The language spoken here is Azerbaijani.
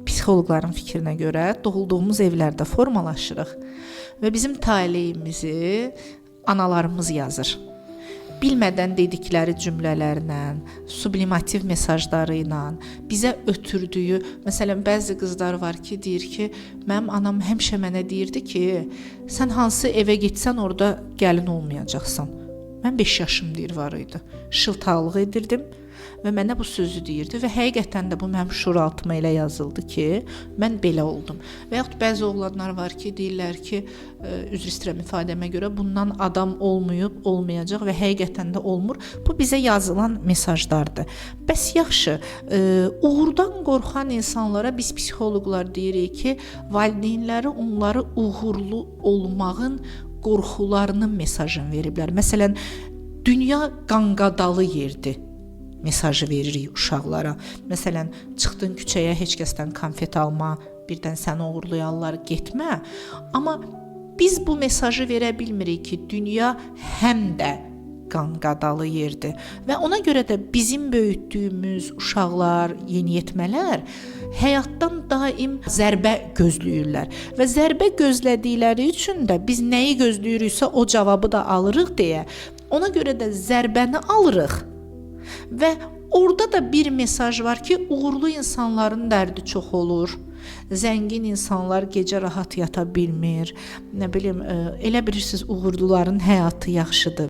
psixoloqların fikrinə görə doğulduğumuz evlərdə formalaşırıq və bizim taleyimizi analarımız yazır. Bilmədən dedikləri cümlələrlə, sublimativ mesajları ilə bizə ötürdüyü, məsələn, bəzi qızlar var ki, deyir ki, mənim anam həmişə mənə deyirdi ki, sən hansı evə getsən orada gəlin olmayacaqsan. Mən 5 yaşım deyir var idi. Şıltaqlıq edirdim və mənə bu sözü deyirdi və həqiqətən də bu mənim şuuraltıma elə yazıldı ki, mən belə oldum. Və yaxud bəzi oğlanlar var ki, deyirlər ki, üzr istəyirəm ifadəmə görə, bundan adam olmayıb, olmayacaq və həqiqətən də olmur. Bu bizə yazılan mesajlardır. Bəs yaxşı, uğurdan qorxan insanlara biz psixoloqlar deyirik ki, valideynləri onları uğurlu olmağın qorxularının mesajını veriblər. Məsələn, dünya qanqadalı yerdir mesajı veririk uşaqlara. Məsələn, çıxdın küçəyə, heç kəsdən konfet alma, birdən səni uğurlayanlar getmə. Amma biz bu mesajı verə bilmirik ki, dünya həm də qanqadalı yerdir. Və ona görə də bizim böyütdüyümüz uşaqlar, yeniyetmələr həyatdan daim zərbə gözləyirlər. Və zərbə gözlədikləri üçün də biz nəyi gözləyiriksə o cavabı da alırıq deyə, ona görə də zərbəni alırıq. Və orada da bir mesaj var ki, uğurlu insanların dərdi çox olur. Zəngin insanlar gecə rahat yata bilmir. Nə bilim, elə bilirsiniz, uğurluların həyatı yaxşıdır.